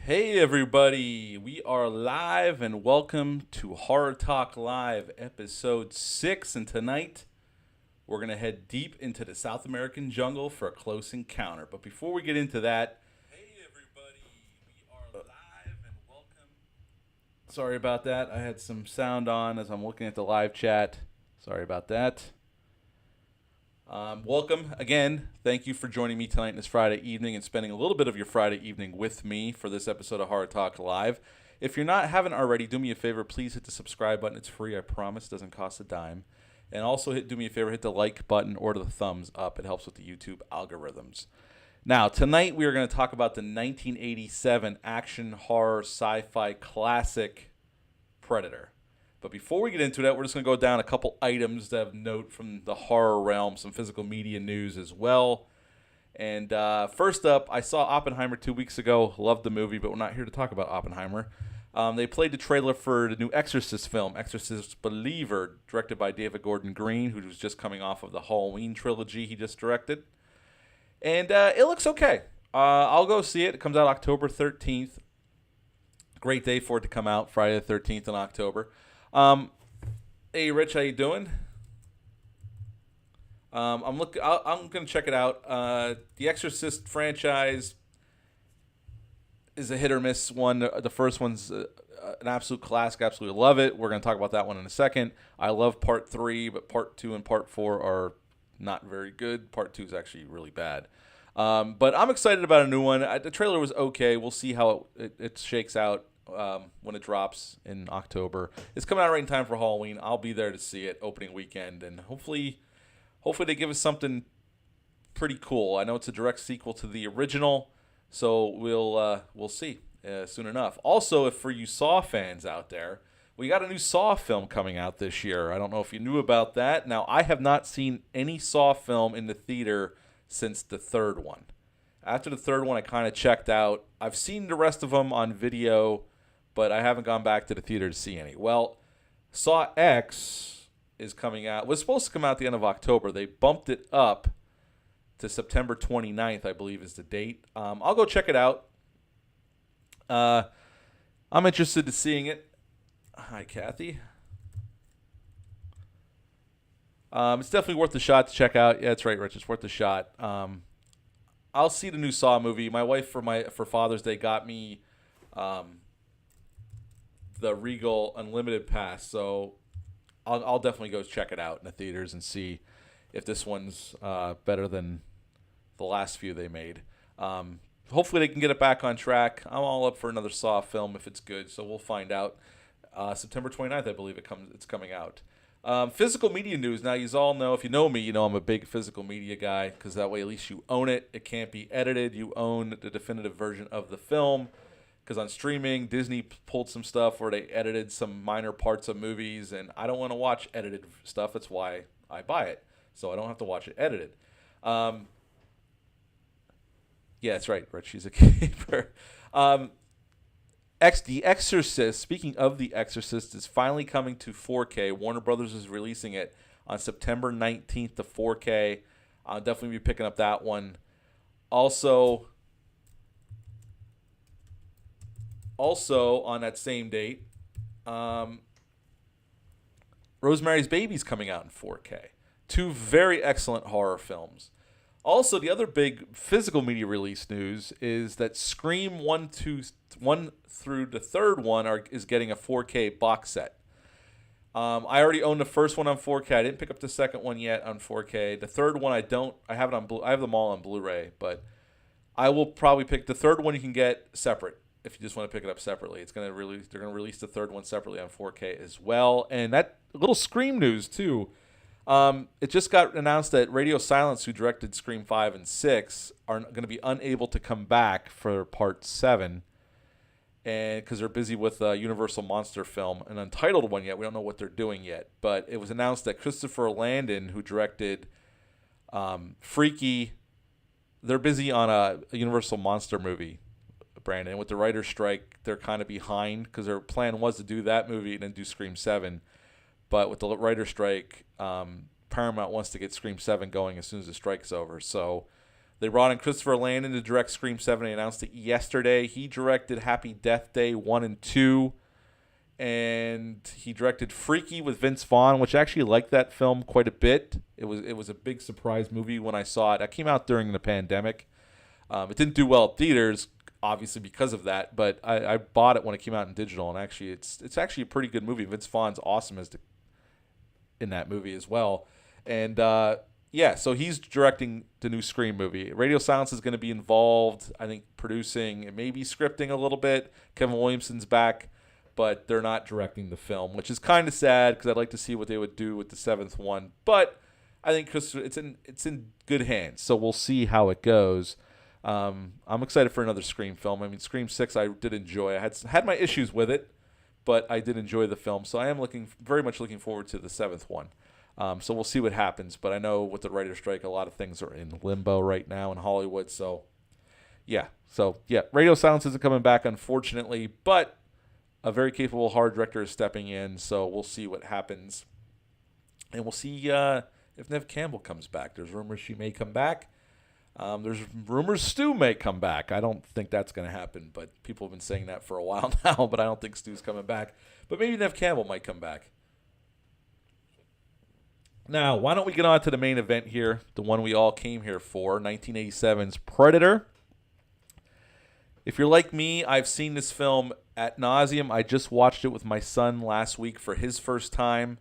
Hey everybody, we are live and welcome to Horror Talk Live episode 6, and tonight we're going to head deep into the South American jungle for a close encounter. But before we get into that, hey everybody, we are live and welcome. Sorry about that. I had some sound on as I'm looking at the live chat. Sorry about that. Welcome again. Thank you for joining me tonight this Friday evening and spending a little bit of your Friday evening with me for this episode of Horror Talk Live. If you're not haven't already, do me a favor. Please hit the subscribe button. It's free. I promise. It doesn't cost a dime. And also do me a favor. Hit the like button or the thumbs up. It helps with the YouTube algorithms. Now tonight we are going to talk about the 1987 action horror sci-fi classic Predator. But before we get into that, we're just going to go down a couple items that have note from the horror realm, some physical media news as well. And first up, I saw Oppenheimer 2 weeks ago. Loved the movie, but we're not here to talk about Oppenheimer. They played the trailer for the new Exorcist film, Exorcist Believer, directed by David Gordon Green, who was just coming off of the Halloween trilogy he just directed. And it looks okay. I'll go see it. It comes out October 13th. Great day for it to come out, Friday the 13th in October. Hey Rich, how you doing? I'm gonna check it out. The Exorcist franchise is a hit or miss one. The first one's an absolute classic. Absolutely love it. We're gonna talk about that one in a second. I love Part 3, but Part 2 and Part 4 are not very good. Part 2 is actually really bad. But I'm excited about a new one. The trailer was okay. We'll see how it shakes out. When it drops in October. It's coming out right in time for Halloween. I'll be there to see it opening weekend, and hopefully they give us something pretty cool. I know it's a direct sequel to the original, so we'll see soon enough. Also, if for you Saw fans out there, we got a new Saw film coming out this year. I don't know if you knew about that. Now, I have not seen any Saw film in the theater since the third one. After the third one, I kind of checked out. I've seen the rest of them on video, but I haven't gone back to the theater to see any. Well, Saw X is coming out. Was supposed to come out at the end of October. They bumped it up to September 29th, I believe is the date. I'll go check it out. I'm interested in seeing it. Hi, Kathy. It's definitely worth the shot to check out. Yeah, that's right, Rich. It's worth the shot. I'll see the new Saw movie. My wife for Father's Day got me the Regal Unlimited Pass, so I'll definitely go check it out in the theaters and see if this one's better than the last few they made. Hopefully they can get it back on track. I'm all up for another Saw film if it's good, so we'll find out. September 29th, I believe it's coming out. Physical media news. Now, you all know, if you know me, you know I'm a big physical media guy, because that way at least you own it. It can't be edited. You own the definitive version of the film. Because on streaming, Disney pulled some stuff where they edited some minor parts of movies, and I don't want to watch edited stuff. That's why I buy it, so I don't have to watch it edited. Yeah, that's right, Rich. She's a keeper. The Exorcist, speaking of The Exorcist, is finally coming to 4K. Warner Brothers is releasing it on September 19th to 4K. I'll definitely be picking up that one. Also on that same date, Rosemary's Baby's coming out in 4K. Two very excellent horror films. Also, the other big physical media release news is that Scream 1 through the third one is getting a 4K box set. I already own the first one on 4K. I didn't pick up the second one yet on 4K. The third one I don't. I have it on. I have them all on Blu-ray, but I will probably pick the third one. You can get separate if you just want to pick it up separately. They're going to release the third one separately on 4K as well. And that little Scream news too. It just got announced that Radio Silence, who directed Scream 5 and 6, are going to be unable to come back for Part 7, and because they're busy with a Universal monster film, an untitled one yet. We don't know what they're doing yet. But it was announced that Christopher Landon, who directed Freaky, they're busy on a Universal monster movie, Brandon. And with the writer's strike, they're kind of behind, because their plan was to do that movie and then do Scream 7. But with the writer's strike, Paramount wants to get Scream 7 going as soon as the strike's over. So They brought in Christopher Landon to direct Scream 7. They announced it yesterday. He directed Happy Death Day 1 and 2. And he directed Freaky with Vince Vaughn, which I actually liked that film quite a bit. It was a big surprise movie when I saw it. It came out during the pandemic. It didn't do well at theaters, obviously because of that, but I bought it when it came out in digital, and actually it's actually a pretty good movie. Vince Vaughn's awesome in that movie as well. And so he's directing the new Scream movie. Radio Silence is going to be involved, I think, producing and maybe scripting a little bit. Kevin Williamson's back, but they're not directing the film, which is kind of sad because I'd like to see what they would do with the seventh one. But I think it's in good hands, so we'll see how it goes. I'm excited for another Scream film. I mean, Scream 6 I did enjoy. I had my issues with it, but I did enjoy the film, so I am very much looking forward to the seventh one. So we'll see what happens, but I know with the writer's strike, a lot of things are in limbo right now in Hollywood. So yeah, Radio Silence isn't coming back, unfortunately, but a very capable horror director is stepping in, so we'll see what happens. And we'll see if Neve Campbell comes back. There's rumors she may come back. There's rumors Stu may come back. I don't think that's going to happen, but people have been saying that for a while now, but I don't think Stu's coming back. But maybe Neve Campbell might come back. Now, why don't we get on to the main event here, the one we all came here for, 1987's Predator. If you're like me, I've seen this film ad nauseum. I just watched it with my son last week for his first time.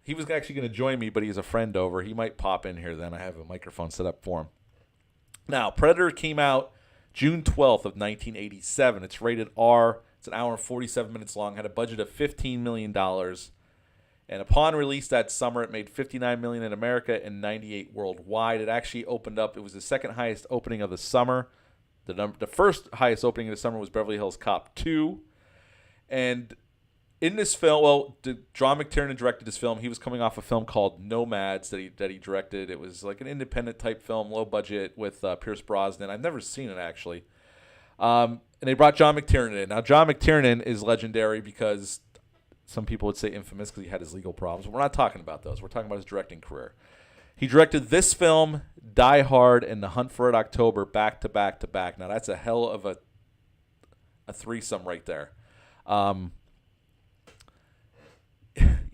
He was actually going to join me, but he has a friend over. He might pop in here then. I have a microphone set up for him. Now, Predator came out June 12th of 1987. It's rated R. It's an hour and 47 minutes long. Had a budget of $15 million. And upon release that summer, it made $59 million in America and $98 million worldwide. It actually opened up. It was the second highest opening of the summer. The first highest opening of the summer was Beverly Hills Cop 2. And in this film, John McTiernan directed this film. He was coming off a film called Nomads that he directed. It was like an independent type film, low budget, with Pierce Brosnan. I've never seen it, actually. And they brought John McTiernan in. Now, John McTiernan is legendary because some people would say infamous because he had his legal problems. But we're not talking about those. We're talking about his directing career. He directed this film, Die Hard, and The Hunt for Red October back to back to back. Now, that's a hell of a threesome right there.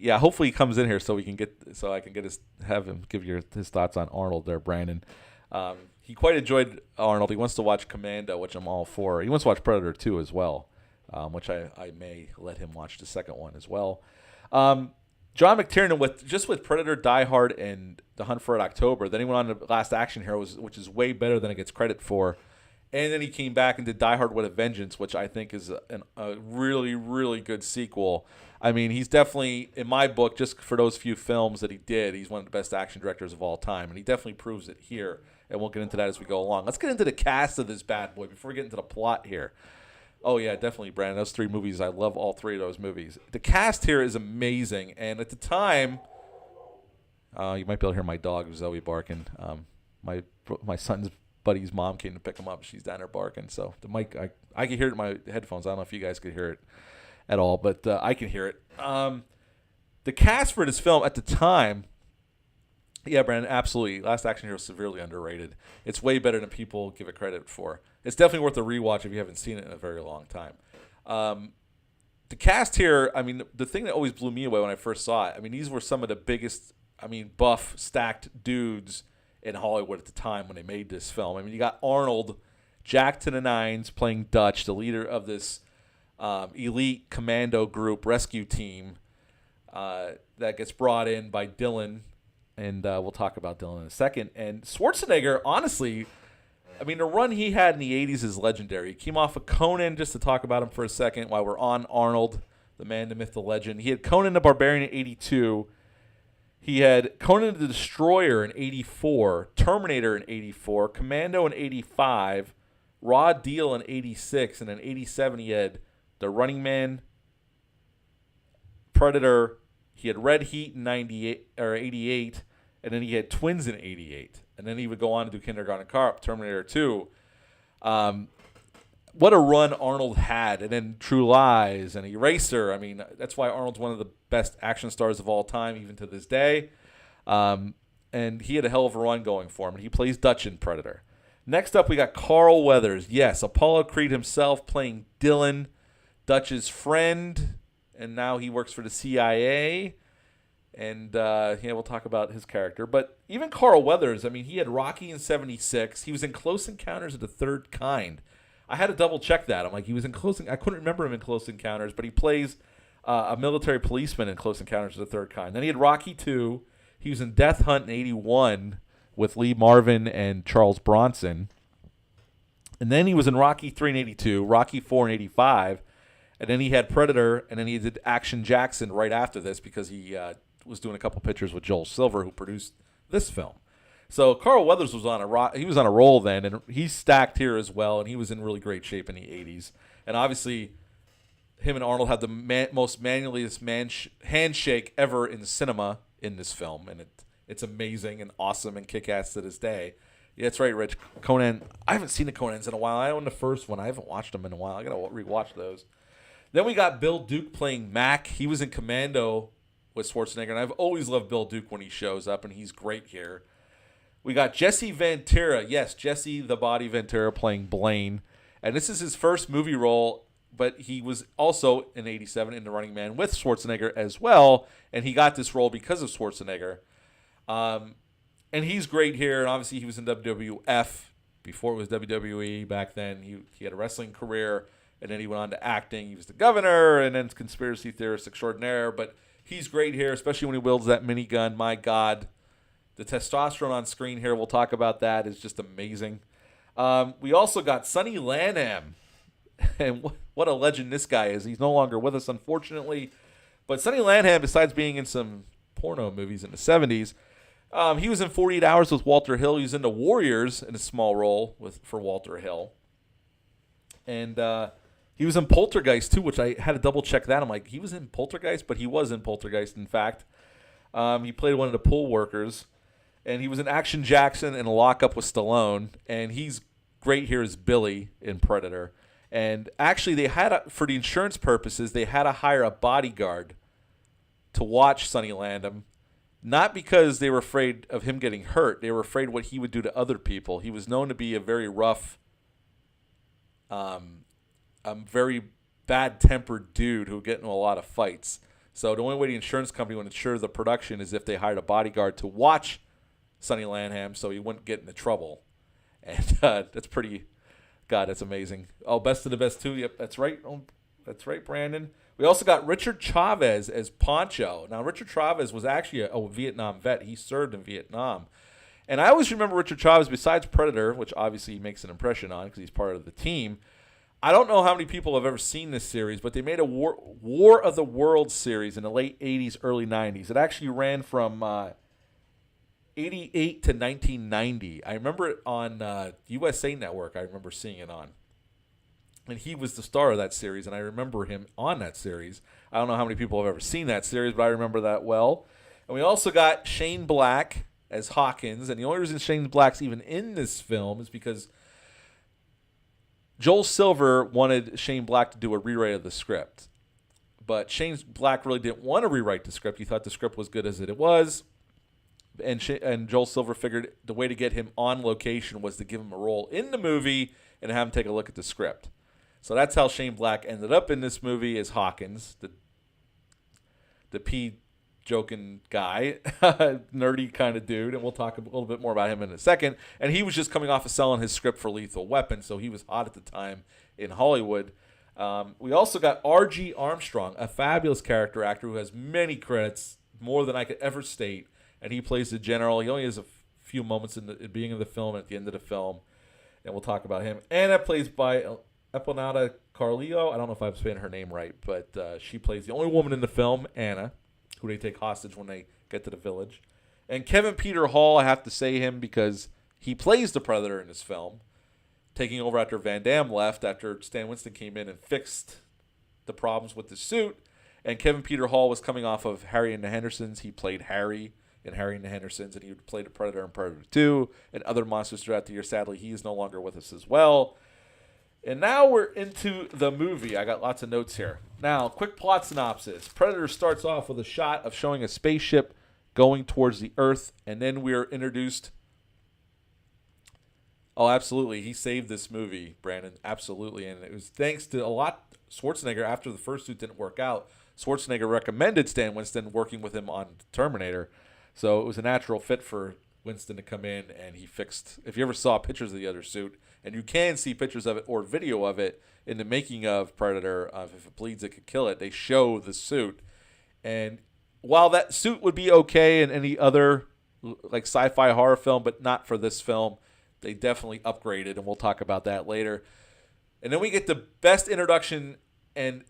Yeah, hopefully he comes in here so I can have him give his thoughts on Arnold there, Brandon. He quite enjoyed Arnold. He wants to watch Commando, which I'm all for. He wants to watch Predator 2 as well, which I may let him watch the second one as well. John McTiernan with Predator, Die Hard, and The Hunt for Red October. Then he went on to Last Action Hero, which is way better than it gets credit for. And then he came back and did Die Hard with a Vengeance, which I think is a really, really good sequel. I mean, he's definitely, in my book, just for those few films that he did, he's one of the best action directors of all time. And he definitely proves it here. And we'll get into that as we go along. Let's get into the cast of this bad boy before we get into the plot here. Oh, yeah, definitely, Brandon. Those three movies, I love all three of those movies. The cast here is amazing. And at the time, you might be able to hear my dog, Zoe, barking. My son's buddy's mom came to pick him up. She's down there barking. So the mic, I can hear it in my headphones. I don't know if you guys could hear it at all, but I can hear it. The cast for this film at the time, yeah, Brandon, absolutely. Last Action Hero is severely underrated. It's way better than people give it credit for. It's definitely worth a rewatch if you haven't seen it in a very long time. The cast here, I mean, the thing that always blew me away when I first saw it, I mean, these were some of the biggest, buff, stacked dudes in Hollywood at the time when they made this film. I mean, you got Arnold, Jack to the Nines, playing Dutch, the leader of this elite commando group rescue team that gets brought in by Dylan, and we'll talk about Dylan in a second. And Schwarzenegger, honestly, I mean, the run he had in the 80s is legendary. He came off of Conan, just to talk about him for a second while we're on Arnold, the man, the myth, the legend. He had Conan the Barbarian in 82. He had Conan the Destroyer in 84, Terminator in 84, Commando in 85, Raw Deal in 86, and in 87 he had The Running Man, Predator. He had Red Heat in 88, and then he had Twins in 88. And then he would go on to do Kindergarten Cop, Terminator 2. What a run Arnold had. And then True Lies and Eraser. I mean, that's why Arnold's one of the best action stars of all time, even to this day. And he had a hell of a run going for him. And he plays Dutch in Predator. Next up, we got Carl Weathers. Yes, Apollo Creed himself playing Dylan, Dutch's friend, and now he works for the CIA. And we'll talk about his character. But even Carl Weathers, I mean, he had Rocky in '76. He was in Close Encounters of the Third Kind. I had to double check that. I'm like, he was in I couldn't remember him in Close Encounters, but he plays a military policeman in Close Encounters of the Third Kind. Then he had Rocky 2. He was in Death Hunt in '81 with Lee Marvin and Charles Bronson. And then he was in Rocky 3 in '82, Rocky 4 in '85. And then he had Predator, and then he did Action Jackson right after this because he was doing a couple pictures with Joel Silver, who produced this film. So Carl Weathers was on a roll then, and he's stacked here as well, and he was in really great shape in the '80s. And obviously, him and Arnold had the most manliest handshake ever in cinema in this film, and it's amazing and awesome and kick-ass to this day. Yeah, that's right, Rich. Conan. I haven't seen the Conans in a while. I own the first one. I haven't watched them in a while. I gotta rewatch those. Then we got Bill Duke playing Mac. He was in Commando with Schwarzenegger, and I've always loved Bill Duke when he shows up, and he's great here. We got Jesse Ventura. Yes, Jesse the Body Ventura playing Blaine. And this is his first movie role, but he was also in '87 in The Running Man with Schwarzenegger as well, and he got this role because of Schwarzenegger. And he's great here, and obviously he was in WWF before it was WWE back then. He had a wrestling career, and then he went on to acting. He was the governor, and then conspiracy theorist extraordinaire, but he's great here, especially when he wields that minigun. My God, the testosterone on screen here, we'll talk about that, is just amazing. We also got Sonny Landham, and what a legend this guy is. He's no longer with us, unfortunately. But Sonny Landham, besides being in some porno movies in the 70s, he was in 48 Hours with Walter Hill. He was in The Warriors in a small role for Walter Hill. And he was in Poltergeist, too, which I had to double-check that. I'm like, he was in Poltergeist? But he was in Poltergeist, in fact. He played one of the pool workers. And he was in Action Jackson and Lockup with Stallone. And he's great here as Billy in Predator. And actually, they had for the insurance purposes, they had to hire a bodyguard to watch Sonny Landham. Not because they were afraid of him getting hurt. They were afraid what he would do to other people. He was known to be a very rough, very bad-tempered dude who would get into a lot of fights. So the only way the insurance company would insure the production is if they hired a bodyguard to watch Sonny Landham so he wouldn't get into trouble. And that's pretty... God, that's amazing. Oh, best of the best, too. Yep, that's right. Oh, that's right, Brandon. We also got Richard Chavez as Poncho. Now, Richard Chavez was actually a Vietnam vet. He served in Vietnam. And I always remember Richard Chavez, besides Predator, which obviously he makes an impression on because he's part of the team. I don't know how many people have ever seen this series, but they made a War of the Worlds series in the late 80s, early 90s. It actually ran from 88 to 1990. I remember it on USA Network. I remember seeing it on. And he was the star of that series, and I remember him on that series. I don't know how many people have ever seen that series, but I remember that well. And we also got Shane Black as Hawkins, and the only reason Shane Black's even in this film is because Joel Silver wanted Shane Black to do a rewrite of the script. But Shane Black really didn't want to rewrite the script. He thought the script was good as it was. And Joel Silver figured the way to get him on location was to give him a role in the movie and have him take a look at the script. So that's how Shane Black ended up in this movie as Hawkins, the pea-joking guy, nerdy kind of dude, and we'll talk a little bit more about him in a second. And he was just coming off of selling his script for Lethal Weapon, so he was hot at the time in Hollywood. We also got R.G. Armstrong, a fabulous character actor who has many credits, more than I could ever state, and he plays the general. He only has a few moments in the beginning of the film and at the end of the film, and we'll talk about him. And that plays by Epinata Carlillo. I don't know if I'm saying her name right, but she plays the only woman in the film, Anna, who they take hostage when they get to the village. And Kevin Peter Hall, I have to say him because he plays the Predator in this film, taking over after Van Damme left, after Stan Winston came in and fixed the problems with the suit. And Kevin Peter Hall was coming off of Harry and the Hendersons. He played Harry in Harry and the Hendersons, and he would play the Predator in Predator 2 and other monsters throughout the year. Sadly, he is no longer with us as well. And now we're into the movie. I got lots of notes here. Now, quick plot synopsis. Predator starts off with a shot of showing a spaceship going towards the Earth, and then we're introduced Oh, absolutely. He saved this movie, Brandon. Absolutely. And it was thanks to a lot Schwarzenegger after the first suit didn't work out. Schwarzenegger recommended Stan Winston working with him on Terminator. So it was a natural fit for Winston to come in and he fixed. If you ever saw pictures of the other suit, and you can see pictures of it or video of it in the making of Predator, if it bleeds, it could kill it. They show the suit. And while that suit would be okay in any other like sci-fi horror film, but not for this film, they definitely upgraded, and we'll talk about that later. And then we get the best introduction, and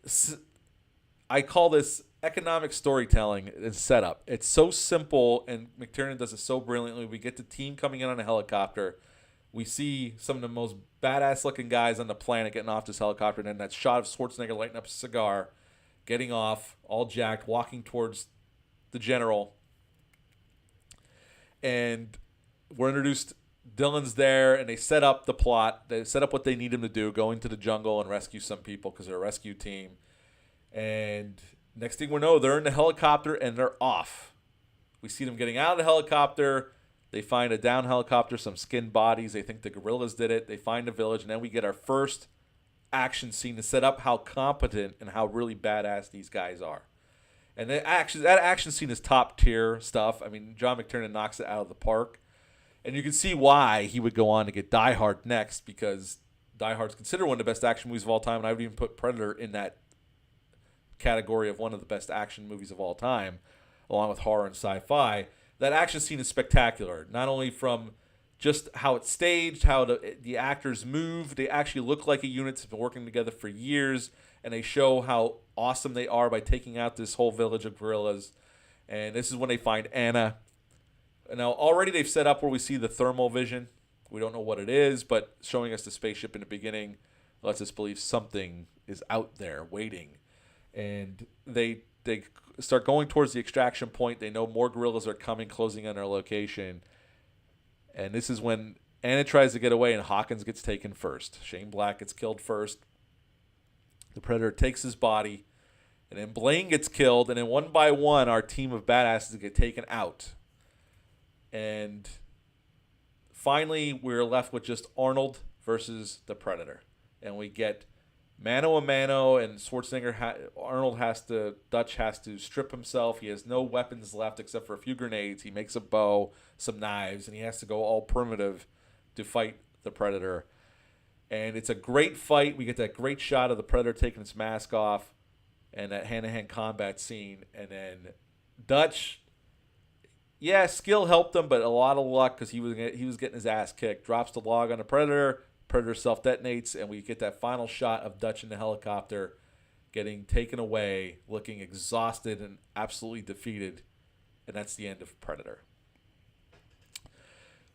I call this economic storytelling and setup. It's so simple, and McTiernan does it so brilliantly. We get the team coming in on a helicopter. We see some of the most badass-looking guys on the planet getting off this helicopter, and then that shot of Schwarzenegger lighting up a cigar, getting off, all jacked, walking towards the general. And we're introduced. Dylan's there, and they set up the plot. They set up what they need him to do, go into the jungle and rescue some people because they're a rescue team. And next thing we know, they're in the helicopter, and they're off. We see them getting out of the helicopter. They find a down helicopter, some skinned bodies. They think the guerrillas did it. They find a village, and then we get our first action scene to set up how competent and how really badass these guys are. And that action scene is top-tier stuff. I mean, John McTiernan knocks it out of the park. And you can see why he would go on to get Die Hard next, because Die Hard's considered one of the best action movies of all time, and I would even put Predator in that category of one of the best action movies of all time, along with horror and sci-fi. That action scene is spectacular, not only from just how it's staged, how the actors move. They actually look like a unit that's been working together for years, and they show how awesome they are by taking out this whole village of guerrillas. And this is when they find Anna. Now, already they've set up where we see the thermal vision. We don't know what it is, but showing us the spaceship in the beginning lets us believe something is out there waiting. And they start going towards the extraction point. They know more guerrillas are coming, closing on their location. And this is when Anna tries to get away, and Hawkins gets taken first. Shane Black gets killed first. The Predator takes his body, and then Blaine gets killed, and then one by one, our team of badasses get taken out. And finally, we're left with just Arnold versus the Predator. And we get mano a mano, and Dutch has to strip himself. He has no weapons left except for a few grenades. He makes a bow, some knives, and he has to go all primitive to fight the Predator. And it's a great fight. We get that great shot of the Predator taking his mask off and that hand-to-hand combat scene. And then Dutch... yeah, skill helped him, but a lot of luck because he was getting his ass kicked. Drops the log on the Predator. Predator self-detonates, and we get that final shot of Dutch in the helicopter getting taken away, looking exhausted and absolutely defeated. And that's the end of Predator.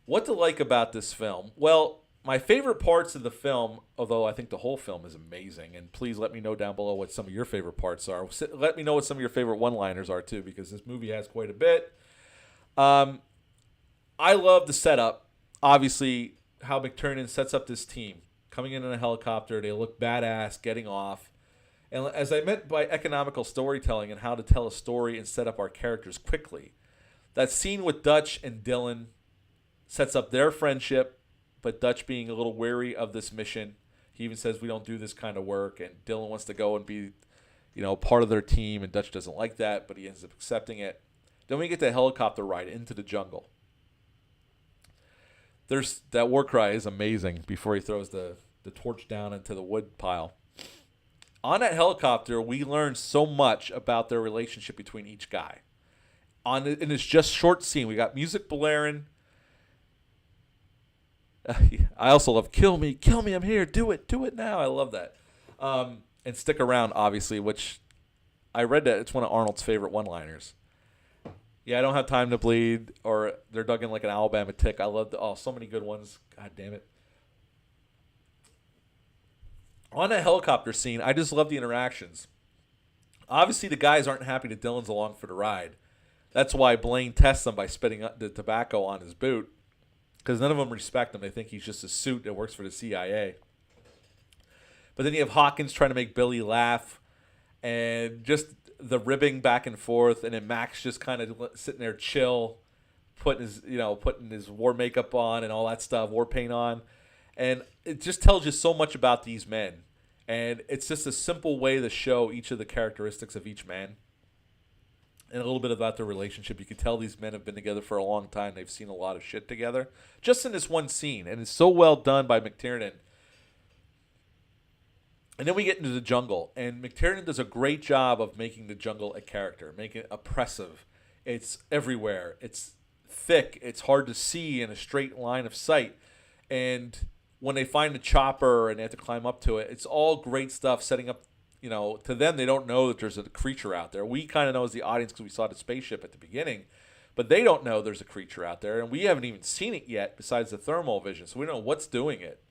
What to like about this film? Well, my favorite parts of the film, although I think the whole film is amazing, and please let me know down below what some of your favorite parts are. Let me know what some of your favorite one-liners are, too, because this movie has quite a bit. I love the setup. Obviously, how McTiernan sets up this team. Coming in a helicopter, they look badass, getting off. And as I meant by economical storytelling and how to tell a story and set up our characters quickly, that scene with Dutch and Dylan sets up their friendship, but Dutch being a little wary of this mission. He even says, we don't do this kind of work, and Dylan wants to go and be, part of their team, and Dutch doesn't like that, but he ends up accepting it. Then we get the helicopter ride into the jungle. That war cry is amazing before he throws the torch down into the wood pile. On that helicopter, we learn so much about their relationship between each guy. In this just short scene, we got music blaring. I also love kill me, I'm here, do it now. I love that. And stick around, obviously, which I read that it's one of Arnold's favorite one-liners. Yeah, I don't have time to bleed, or they're dug in like an Alabama tick. I love so many good ones. God damn it. On that helicopter scene, I just love the interactions. Obviously, the guys aren't happy that Dylan's along for the ride. That's why Blaine tests him by spitting the tobacco on his boot, because none of them respect him. They think he's just a suit that works for the CIA. But then you have Hawkins trying to make Billy laugh, and just the ribbing back and forth, and then Max just kind of sitting there chill, putting his war makeup on and all that stuff, war paint on. And it just tells you so much about these men. And it's just a simple way to show each of the characteristics of each man and a little bit about their relationship. You can tell these men have been together for a long time. They've seen a lot of shit together just in this one scene. And it's so well done by McTiernan. And then we get into the jungle. And McTiernan does a great job of making the jungle a character, making it oppressive. It's everywhere. It's thick. It's hard to see in a straight line of sight. And when they find the chopper and they have to climb up to it, it's all great stuff setting up. To them, they don't know that there's a creature out there. We kind of know as the audience because we saw the spaceship at the beginning, but they don't know there's a creature out there, and we haven't even seen it yet besides the thermal vision, so we don't know what's doing it.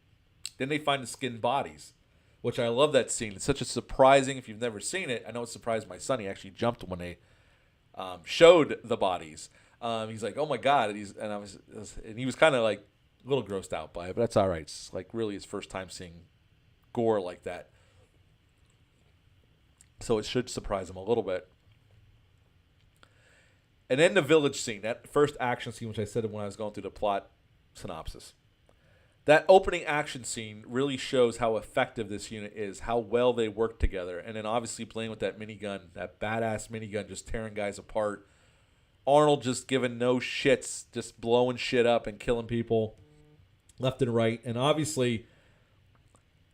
Then they find the skinned bodies, which I love that scene. It's such a surprising, if you've never seen it, I know it surprised my son. He actually jumped when they showed the bodies. He's like, oh my God, and he was kind of like a little grossed out by it, but that's all right. It's like really his first time seeing gore like that. So it should surprise him a little bit. And then the village scene, that first action scene, which I said when I was going through the plot synopsis. That opening action scene really shows how effective this unit is, how well they work together. And then obviously playing with that minigun, that badass minigun just tearing guys apart. Arnold just giving no shits, just blowing shit up and killing people left and right. And obviously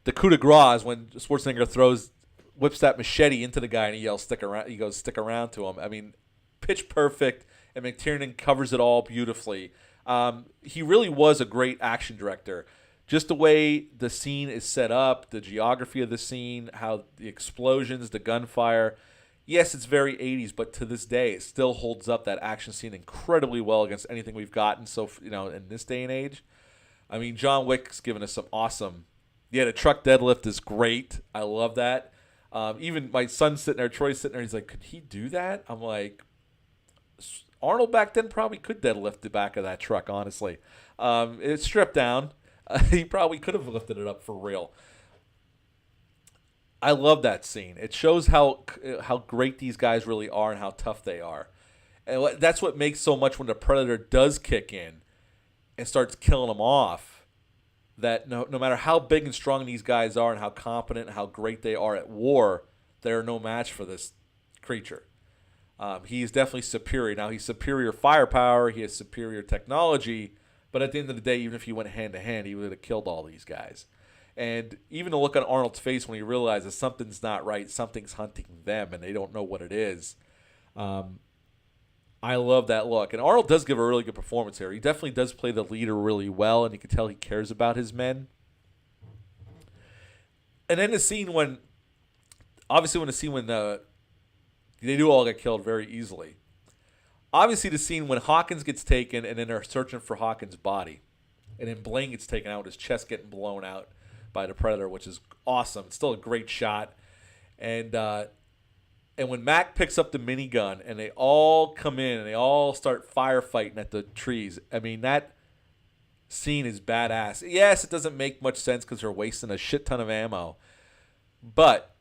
the coup de grace is when Schwarzenegger whips that machete into the guy and he yells, stick around. He goes, stick around to him. I mean, pitch perfect, and McTiernan covers it all beautifully. He really was a great action director. Just the way the scene is set up, the geography of the scene, how the explosions, the gunfire. Yes, it's very 80s, but to this day, it still holds up that action scene incredibly well against anything we've gotten in this day and age. I mean, John Wick's given us some awesome. Yeah, the truck deadlift is great. I love that. Even my son's sitting there, Troy's sitting there, he's like, could he do that? I'm like, Arnold back then probably could deadlift the back of that truck, honestly. It's stripped down. He probably could have lifted it up for real. I love that scene. It shows how great these guys really are and how tough they are. And that's what makes so much when the Predator does kick in and starts killing them off. That no matter how big and strong these guys are and how competent and how great they are at war, they're no match for this creature. He's definitely superior. Now, he's superior firepower. He has superior technology. But at the end of the day, even if he went hand-to-hand, he would have killed all these guys. And even the look on Arnold's face when he realizes something's not right, something's hunting them, and they don't know what it is. I love that look. And Arnold does give a really good performance here. He definitely does play the leader really well, and you can tell he cares about his men. And then the scene when they do all get killed very easily. Obviously, the scene when Hawkins gets taken and then they're searching for Hawkins' body. And then Blaine gets taken out with his chest getting blown out by the Predator, which is awesome. It's still a great shot. And when Mac picks up the minigun and they all come in and they all start firefighting at the trees, I mean, that scene is badass. Yes, it doesn't make much sense because they're wasting a shit ton of ammo. But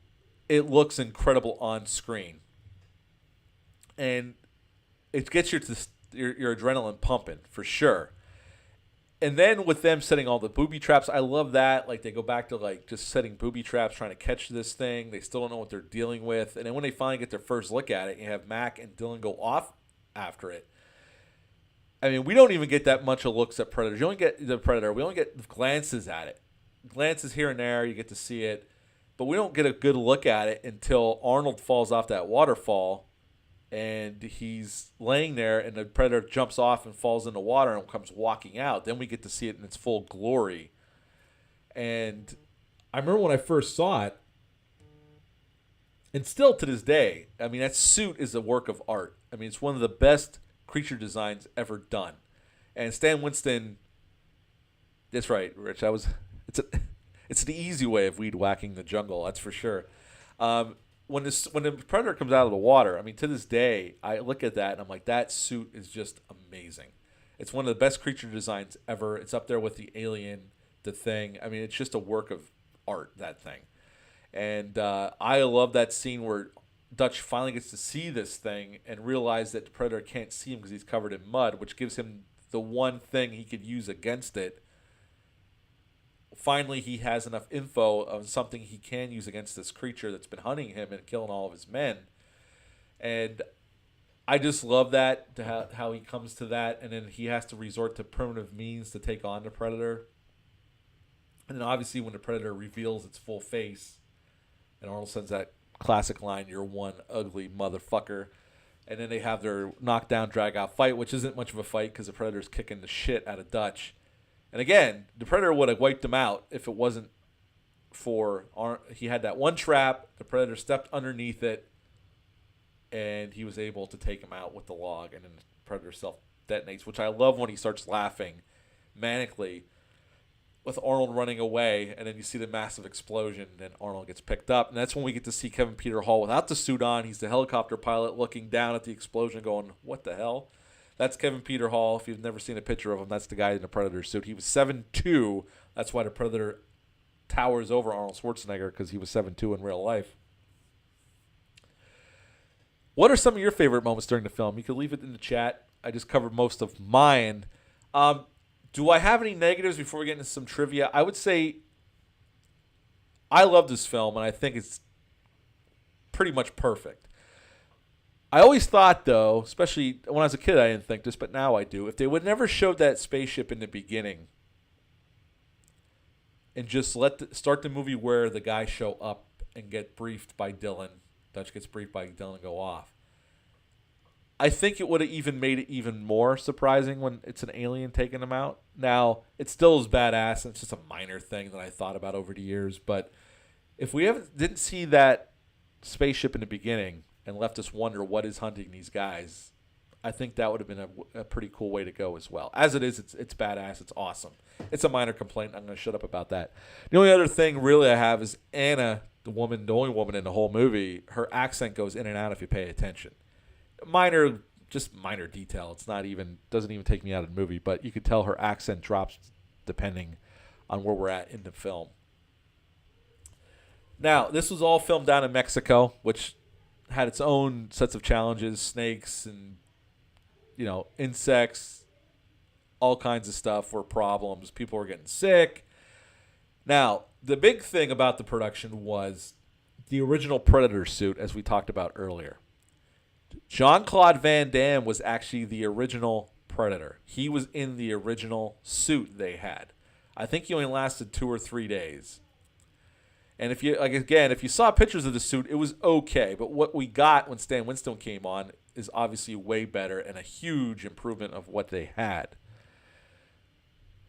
it looks incredible on screen. And it gets your adrenaline pumping for sure. And then with them setting all the booby traps, I love that. Like, they go back to, like, just setting booby traps, trying to catch this thing. They still don't know what they're dealing with. And then when they finally get their first look at it, you have Mac and Dillon go off after it. I mean, we don't even get that much of looks at Predators. You only get the Predator. We only get glances at it. Glances here and there. You get to see it. But we don't get a good look at it until Arnold falls off that waterfall. And he's laying there, and the Predator jumps off and falls in the water and comes walking out. Then we get to see it in its full glory. And I remember when I first saw it, and still to this day, I mean, that suit is a work of art. I mean, it's one of the best creature designs ever done. And Stan Winston, that's right, Rich. It's the easy way of weed whacking the jungle, that's for sure. When the Predator comes out of the water, I mean, to this day, I look at that and I'm like, that suit is just amazing. It's one of the best creature designs ever. It's up there with the Alien, the Thing. I mean, it's just a work of art, that thing. And I love that scene where Dutch finally gets to see this thing and realize that the Predator can't see him because he's covered in mud, which gives him the one thing he could use against it. finally he has enough info of something he can use against this creature that's been hunting him and killing all of his men. And I just love that, how he comes to that, and then he has to resort to primitive means to take on the Predator. And then obviously when the Predator reveals its full face, and Arnold sends that classic line, "You're one ugly motherfucker." And then they have their knockdown, drag-out fight, which isn't much of a fight because the Predator's kicking the shit out of Dutch. And again, the Predator would have wiped him out if it wasn't for he had that one trap, the Predator stepped underneath it, and he was able to take him out with the log, and then the Predator self-detonates, which I love when he starts laughing manically with Arnold running away, and then you see the massive explosion, and then Arnold gets picked up. And that's when we get to see Kevin Peter Hall without the suit on. He's the helicopter pilot looking down at the explosion going, what the hell? That's Kevin Peter Hall. If you've never seen a picture of him, that's the guy in the Predator suit. He was 7'2". That's why the Predator towers over Arnold Schwarzenegger, because he was 7'2" in real life. What are some of your favorite moments during the film? You can leave it in the chat. I just covered most of mine. Do I have any negatives before we get into some trivia? I would say I love this film, and I think it's pretty much perfect. I always thought, though, especially when I was a kid, I didn't think this, but now I do. If they would never showed that spaceship in the beginning and just start the movie where the guys show up and get briefed by Dylan, Dutch gets briefed by Dylan and go off, I think it would have even made it even more surprising when it's an alien taking them out. Now, it still is badass, and it's just a minor thing that I thought about over the years, but if we didn't see that spaceship in the beginning and left us wonder what is hunting these guys, I think that would have been a pretty cool way to go as well. As it is, it's badass. It's awesome. It's a minor complaint. I'm going to shut up about that. The only other thing really I have is Anna, the only woman in the whole movie, her accent goes in and out if you pay attention. Just minor detail. Doesn't even take me out of the movie, but you could tell her accent drops depending on where we're at in the film. Now, this was all filmed down in Mexico, which had its own sets of challenges, snakes and, insects, all kinds of stuff were problems. People were getting sick. Now, the big thing about the production was the original Predator suit, as we talked about earlier. Jean-Claude Van Damme was actually the original Predator. He was in the original suit they had. I think he only lasted 2 or 3 days. And if you saw pictures of the suit, it was okay. But what we got when Stan Winston came on is obviously way better and a huge improvement of what they had.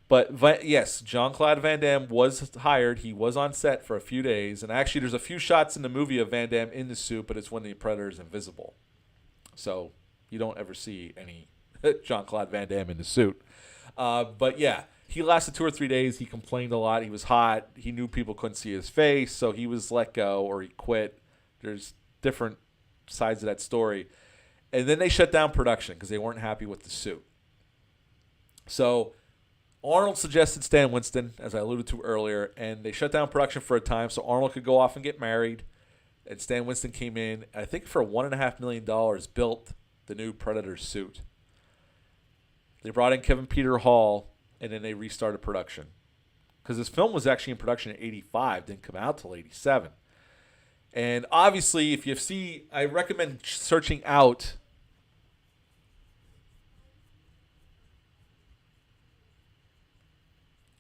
But yes, Jean-Claude Van Damme was hired. He was on set for a few days. And actually, there's a few shots in the movie of Van Damme in the suit, but it's when the Predator is invisible. So you don't ever see any Jean-Claude Van Damme in the suit. But yeah, he lasted 2 or 3 days. He complained a lot. He was hot. He knew people couldn't see his face, so he was let go or he quit. There's different sides of that story. And then they shut down production because they weren't happy with the suit. So Arnold suggested Stan Winston, as I alluded to earlier, and they shut down production for a time so Arnold could go off and get married. And Stan Winston came in, I think for $1.5 million, built the new Predator suit. They brought in Kevin Peter Hall, and then they restarted production. Because this film was actually in production in 85, didn't come out till 87. And obviously, if you see, I recommend searching out.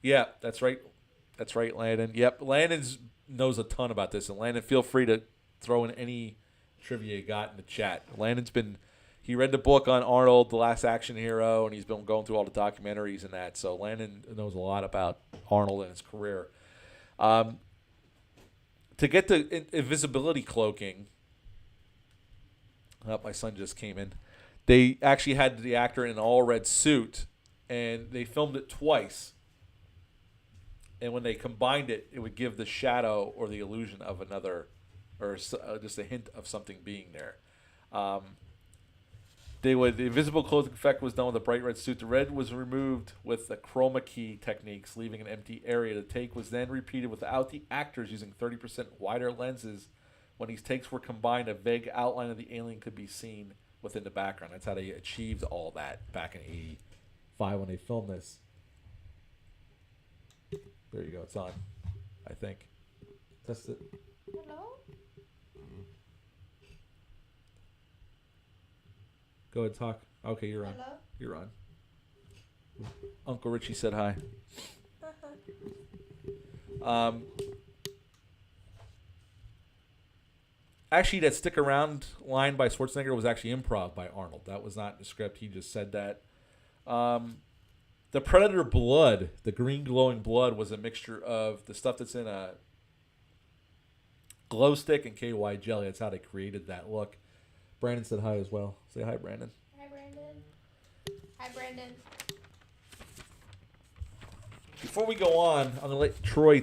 Yeah, that's right. That's right, Landon. Yep, Landon knows a ton about this. And Landon, feel free to throw in any trivia you got in the chat. He read the book on Arnold, The Last Action Hero, and he's been going through all the documentaries and that. So Landon knows a lot about Arnold and his career. To get the invisibility cloaking, my son just came in. They actually had the actor in an all-red suit, and they filmed it twice. And when they combined it, it would give the shadow or the illusion of another, or just a hint of something being there. The invisible clothing effect was done with a bright red suit. The red was removed with the chroma key techniques, leaving an empty area. The take was then repeated without the actors using 30% wider lenses. When these takes were combined, a vague outline of the alien could be seen within the background. That's how they achieved all that back in 85 when they filmed this. There you go. It's on. I think. Test it. Hello? Go ahead, talk. Okay, you're on. Hello? You're on. Uncle Richie said hi. Actually, that stick around line by Schwarzenegger was actually improv by Arnold. That was not in the script. He just said that. The Predator blood, the green glowing blood, was a mixture of the stuff that's in a glow stick and KY jelly. That's how they created that look. Brandon said hi as well. Say hi, Brandon. Hi, Brandon. Hi, Brandon. Before we go on, I'm gonna let Troy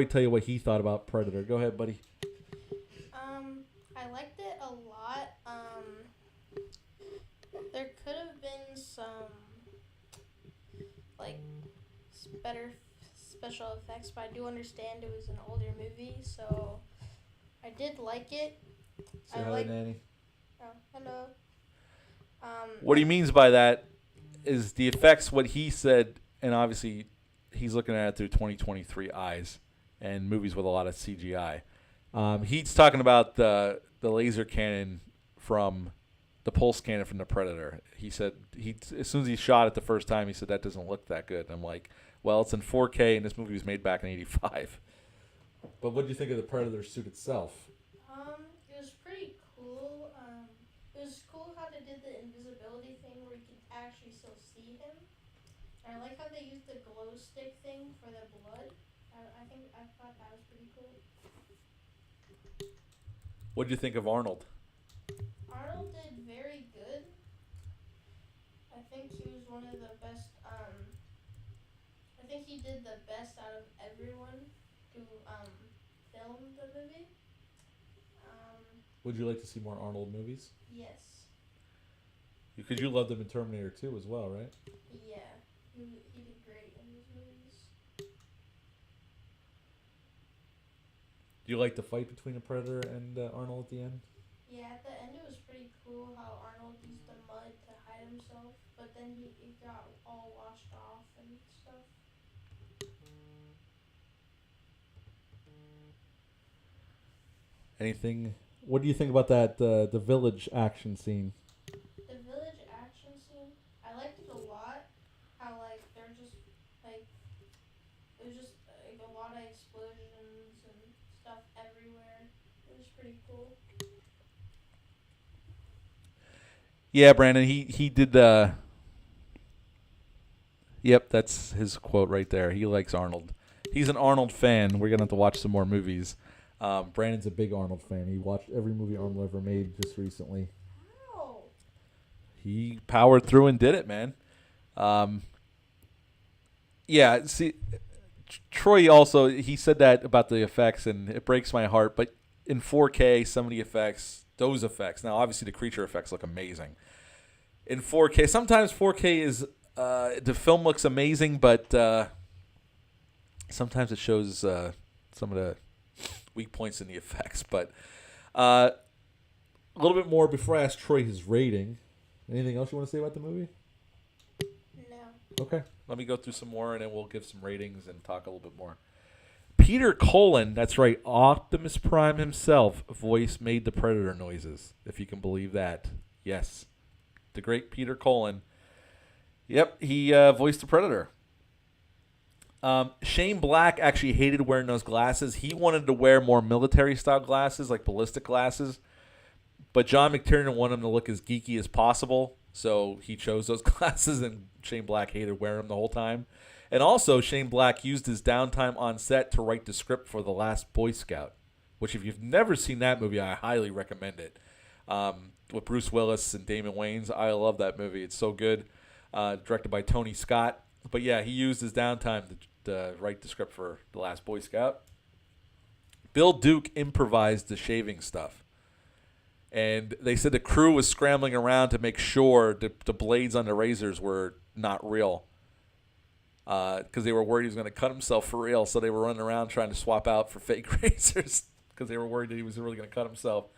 tell you what he thought about Predator. Go ahead, buddy. I liked it a lot. There could have been some like better special effects, but I do understand it was an older movie, so I did like it. Say hi, Nanny. Oh, hello. What he means by that is the effects. What he said, and obviously he's looking at it through 2023 eyes and movies with a lot of CGI. He's talking about the laser cannon from the pulse cannon from the Predator. He said as soon as he shot it the first time, he said that doesn't look that good. And I'm like, well, it's in 4K, and this movie was made back in '85. But what do you think of the Predator suit itself? It was pretty cool. It was cool how they did the invisibility thing where you could actually still see him. And I like how they used the glow stick thing for the blood. I thought that was pretty cool. What did you think of Arnold? Arnold did very good. I think he was one of the best. I think he did the best out of everyone who filmed the movie. Would you like to see more Arnold movies? Yes. Because you loved him in Terminator 2 as well, right? Yeah. He did great in these movies. Do you like the fight between the Predator and Arnold at the end? Yeah, at the end it was pretty cool how Arnold used the mud to hide himself, but then he got all washed off and stuff. Anything? What do you think about that the village action scene? The village action scene, I liked it a lot. How like they're just like it was just like a lot of explosions and stuff everywhere. It was pretty cool. Yeah, Brandon, he did the. Yep, that's his quote right there. He likes Arnold. He's an Arnold fan. We're gonna have to watch some more movies. Brandon's a big Arnold fan. He watched every movie Arnold ever made just recently. Wow. He powered through and did it, man. Yeah, see, Troy also, he said that about the effects, and it breaks my heart. But in 4K, some of the effects, those effects, now obviously the creature effects look amazing. In 4K, sometimes 4K is, the film looks amazing, but sometimes it shows some of the weak points in the effects. But a little bit more before I ask Troy his rating. Anything else you want to say about the movie? No. Okay. Let me go through some more, and then we'll give some ratings and talk a little bit more. Peter Cullen, that's right, Optimus Prime himself, made the Predator noises, if you can believe that. Yes. The great Peter Cullen. Yep, he voiced the Predator. Shane Black actually hated wearing those glasses. He wanted to wear more military-style glasses, like ballistic glasses. But John McTiernan wanted him to look as geeky as possible, so he chose those glasses, and Shane Black hated wearing them the whole time. And also, Shane Black used his downtime on set to write the script for The Last Boy Scout, which if you've never seen that movie, I highly recommend it. With Bruce Willis and Damon Wayans, I love that movie. It's so good. Directed by Tony Scott. But yeah, he used his downtime to write the script for The Last Boy Scout. Bill Duke improvised the shaving stuff. And they said the crew was scrambling around to make sure the blades on the razors were not real. Because they were worried he was going to cut himself for real. So they were running around trying to swap out for fake razors because they were worried that he was really going to cut himself.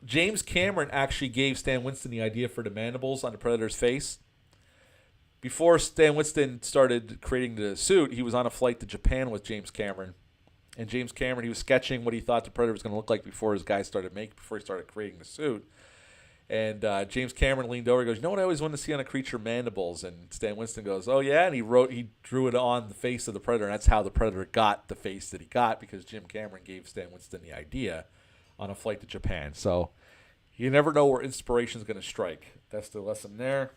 James Cameron actually gave Stan Winston the idea for the mandibles on the Predator's face. before Stan Winston started creating the suit, he was on a flight to Japan with James Cameron. And James Cameron, he was sketching what he thought the Predator was going to look like before he started creating the suit. And James Cameron leaned over and goes, "You know what I always wanted to see on a creature? Mandibles." And Stan Winston goes, "Oh, yeah?" And he drew it on the face of the Predator. And that's how the Predator got the face that he got, because Jim Cameron gave Stan Winston the idea on a flight to Japan. So you never know where inspiration is going to strike. That's the lesson there.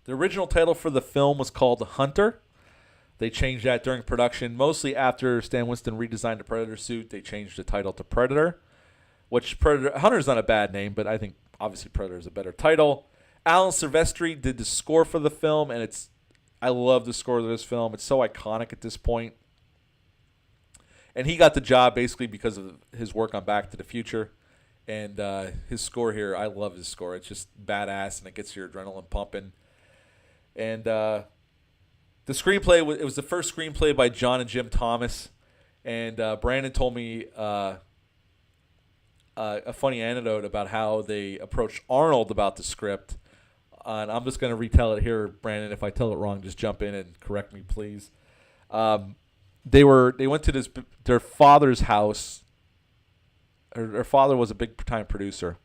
The original title for the film was called The Hunter. They changed that during production, mostly after Stan Winston redesigned the Predator suit. They changed the title to Predator, which Hunter's not a bad name, but I think obviously Predator is a better title. Alan Silvestri did the score for the film, and I love the score of this film. It's so iconic at this point. And he got the job basically because of his work on Back to the Future. And his score here, I love his score. It's just badass, and it gets your adrenaline pumping. And the screenplay, it was the first screenplay by John and Jim Thomas. And Brandon told me a funny anecdote about how they approached Arnold about the script. And I'm just going to retell it here, Brandon. If I tell it wrong, just jump in and correct me, please. They went to their father's house. Their father was a big-time producer.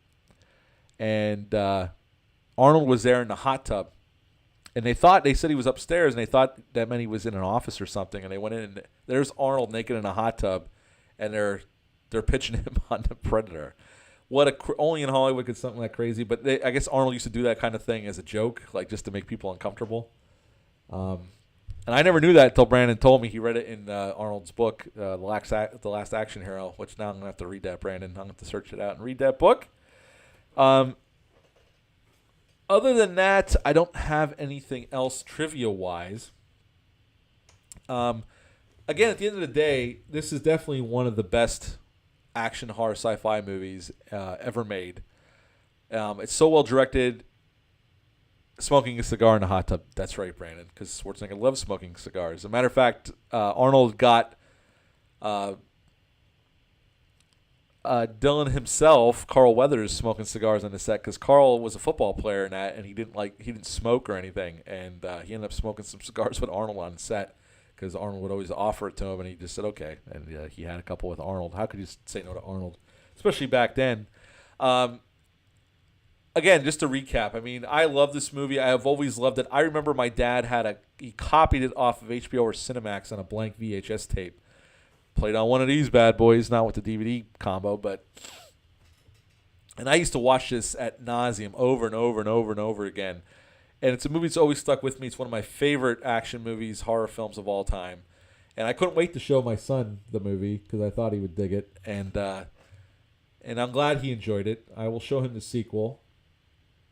And Arnold was there in the hot tub. And they said he was upstairs, and they thought that meant he was in an office or something. And they went in, and there's Arnold naked in a hot tub, and they're pitching him on the Predator. Only in Hollywood could something that crazy. But I guess Arnold used to do that kind of thing as a joke, like just to make people uncomfortable. And I never knew that until Brandon told me. He read it in Arnold's book, The Last Action Hero, which now I'm going to have to read that, Brandon. I'm going to have to search it out and read that book. Other than that, I don't have anything else trivia-wise. Again, at the end of the day, this is definitely one of the best action horror sci-fi movies ever made. It's so well directed. Smoking a cigar in a hot tub. That's right, Brandon, because Schwarzenegger loves smoking cigars. As a matter of fact, Arnold got Dylan himself, Carl Weathers, smoking cigars on the set, because Carl was a football player in that, and he didn't smoke or anything, and he ended up smoking some cigars with Arnold on set, because Arnold would always offer it to him, and he just said okay, and he had a couple with Arnold. How could you say no to Arnold, especially back then? Again, just to recap, I mean, I love this movie. I have always loved it. I remember my dad he copied it off of HBO or Cinemax on a blank VHS tape. Played on one of these bad boys, not with the DVD combo, and I used to watch this ad nauseum over and over and over and over again. And it's a movie that's always stuck with me. It's one of my favorite action movies, horror films of all time. And I couldn't wait to show my son the movie because I thought he would dig it. And I'm glad he enjoyed it. I will show him the sequel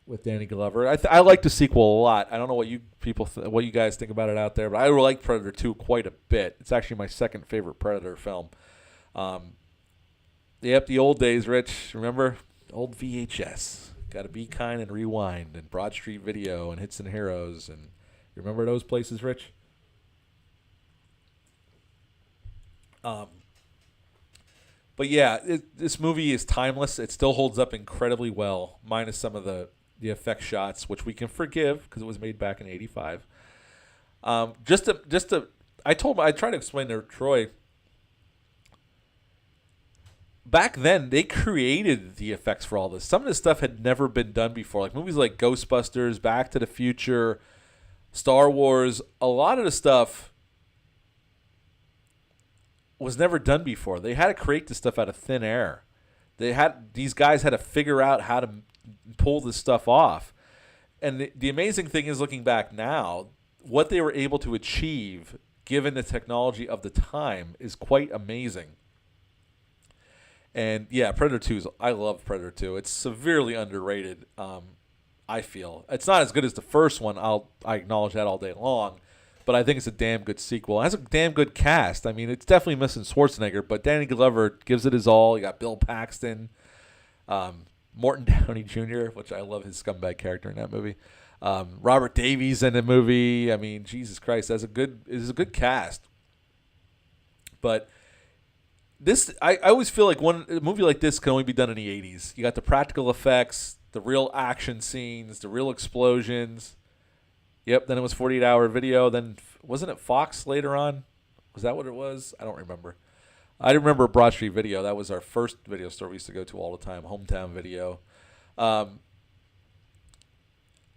with Danny Glover. I like the sequel a lot. I don't know what you what you guys think about it out there, but I like Predator 2 quite a bit. It's actually my second favorite Predator film. Yep, the old days, Rich. Remember? Old VHS. Got to Be Kind and Rewind and Broad Street Video and Hits and Heroes. And you remember those places, Rich? But yeah, this movie is timeless. It still holds up incredibly well, minus some of the effect shots, which we can forgive because it was made back in '85. I tried to explain to Troy. Back then, they created the effects for all this. Some of this stuff had never been done before, like movies like Ghostbusters, Back to the Future, Star Wars. A lot of the stuff was never done before. They had to create this stuff out of thin air. These guys had to figure out how to pull this stuff off. And the amazing thing is, looking back now, what they were able to achieve, given the technology of the time, is quite amazing. And yeah, Predator 2 I love Predator 2. It's severely underrated. I feel it's not as good as the first one. I acknowledge that all day long. But I think it's a damn good sequel. It has a damn good cast. I mean, it's definitely missing Schwarzenegger, but Danny Glover gives it his all. You got Bill Paxton, Morton Downey Jr., which I love his scumbag character in that movie. Robert Davies in the movie. I mean, Jesus Christ, it's a good cast. But I always feel like a movie like this can only be done in the 80s. You got the practical effects, the real action scenes, the real explosions. Yep, then it was 48-hour video. Then wasn't it Fox later on? Was that what it was? I don't remember. I remember Broad Street Video. That was our first video store we used to go to all the time, Hometown Video. Um,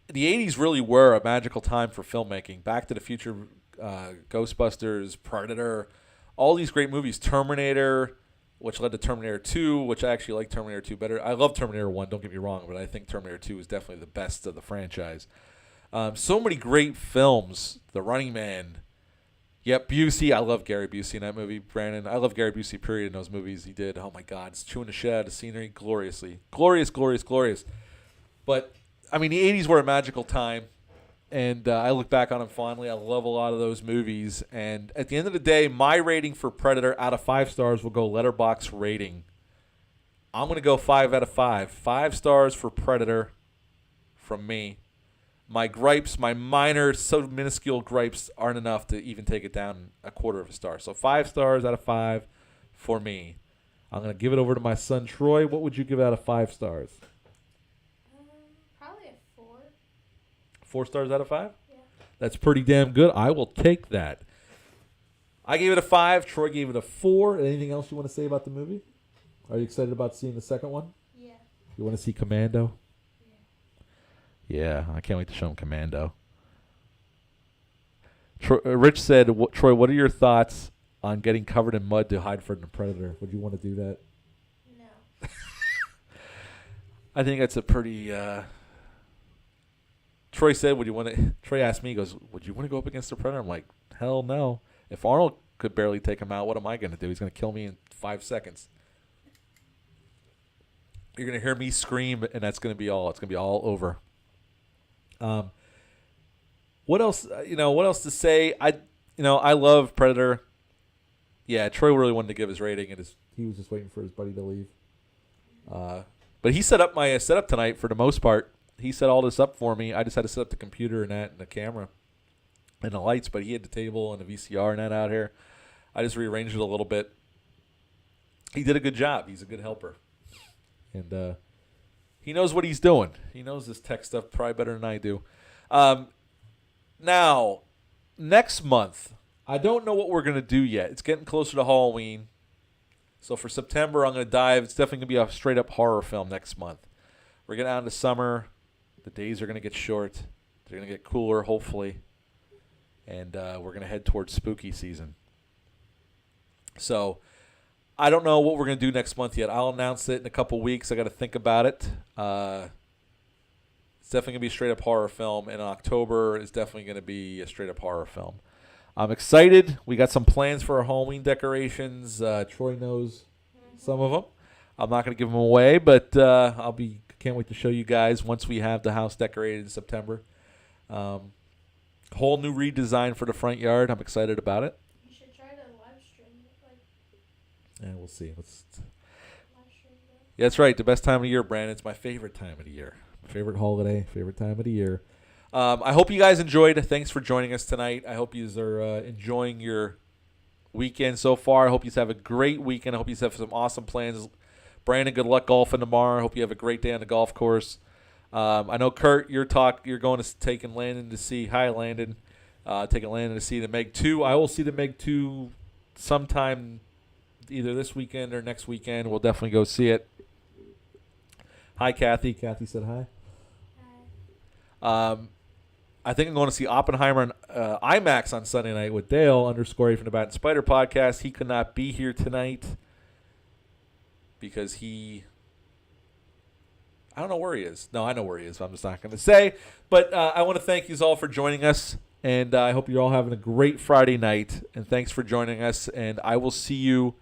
the 80s really were a magical time for filmmaking. Back to the Future, Ghostbusters, Predator, all these great movies. Terminator, which led to Terminator 2, which I actually like Terminator 2 better. I love Terminator 1, don't get me wrong, but I think Terminator 2 is definitely the best of the franchise. So many great films. The Running Man. Yep, Busey. I love Gary Busey in that movie, Brandon. I love Gary Busey, period, in those movies he did. Oh, my God. It's chewing the shit out of the scenery gloriously. Glorious, glorious, glorious. But, I mean, the 80s were a magical time, and I look back on them fondly. I love a lot of those movies. And at the end of the day, my rating for Predator out of 5 stars will go Letterboxd rating. I'm going to go 5 out of 5. 5 stars for Predator from me. My gripes, my minor, so minuscule gripes aren't enough to even take it down a quarter of a star. So 5 stars out of 5 for me. I'm going to give it over to my son, Troy. What would you give out of 5 stars? Probably a 4. 4 stars out of 5? Yeah. That's pretty damn good. I will take that. I gave it a 5. Troy gave it a 4. Anything else you want to say about the movie? Are you excited about seeing the second one? Yeah. You want to see Commando? Yeah, I can't wait to show him Commando. Rich said, Troy, what are your thoughts on getting covered in mud to hide from the predator? Would you want to do that? No. I think that's a pretty... Troy said, Troy asked me, he goes, would you want to go up against the predator? I'm like, hell no. If Arnold could barely take him out, what am I going to do? He's going to kill me in 5 seconds. You're going to hear me scream, and that's going to be all. It's going to be all over. What else? What else to say? I love Predator. Yeah, Troy really wanted to give his rating, and he was just waiting for his buddy to leave. But he set up my setup tonight for the most part. He set all this up for me. I just had to set up the computer and that, and the camera, and the lights. But he had the table and the VCR and that out here. I just rearranged it a little bit. He did a good job. He's a good helper, and he knows what he's doing. He knows this tech stuff probably better than I do. Now, next month, I don't know what we're going to do yet. It's getting closer to Halloween. So for September, I'm going to dive. It's definitely going to be a straight-up horror film next month. We're getting out into summer. The days are going to get short. They're going to get cooler, hopefully. And we're going to head towards spooky season. So I don't know what we're going to do next month yet. I'll announce it in a couple weeks. I got to think about it. It's definitely going to be a straight-up horror film. And in October is definitely going to be a straight-up horror film. I'm excited. We got some plans for our Halloween decorations. Troy knows some of them. I'm not going to give them away, but can't wait to show you guys once we have the house decorated in September. Whole new redesign for the front yard. I'm excited about it. You should try to live stream it. Yeah, we'll see. Live stream it. Yeah, that's right. The best time of the year, Brandon. It's my favorite time of the year. Favorite holiday, favorite time of the year. I hope you guys enjoyed. Thanks for joining us tonight. I hope you are enjoying your weekend so far. I hope you have a great weekend. I hope you have some awesome plans. Brandon, good luck golfing tomorrow. I hope you have a great day on the golf course. I know, Kurt, you're going to taking Landon to see. Hi, Landon. Taking Landon to see the Meg 2. I will see the Meg 2 sometime either this weekend or next weekend. We'll definitely go see it. Hi, Kathy. Kathy said hi. Hi. I think I'm going to see Oppenheimer on IMAX on Sunday night with Dale _ from the Bat and Spider podcast. He could not be here tonight because I don't know where he is. No, I know where he is. So I'm just not going to say. But I want to thank you all for joining us. And I hope you're all having a great Friday night. And thanks for joining us. And I will see you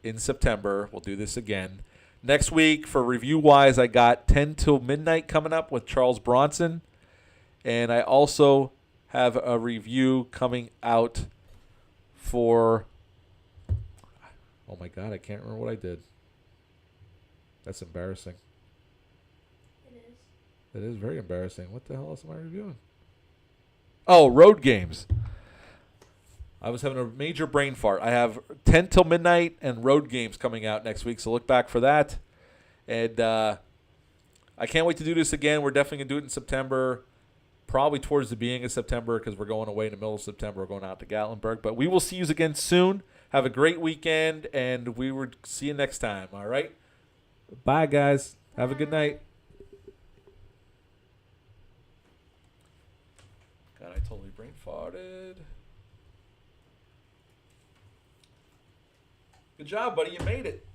in September. We'll do this again. Next week, for review-wise, I got 10 Till Midnight coming up with Charles Bronson. And I also have a review coming out for... Oh, my God. I can't remember what I did. That's embarrassing. It is. It is very embarrassing. What the hell else am I reviewing? Oh, Road Games. I was having a major brain fart. I have 10 till midnight and road games coming out next week, so look back for that. And I can't wait to do this again. We're definitely going to do it in September, probably towards the beginning of September because we're going away in the middle of September. We're going out to Gatlinburg. But we will see you again soon. Have a great weekend, and we will see you next time, all right? Bye, guys. Have a good night. God, I totally brain farted. Good job, buddy. You made it.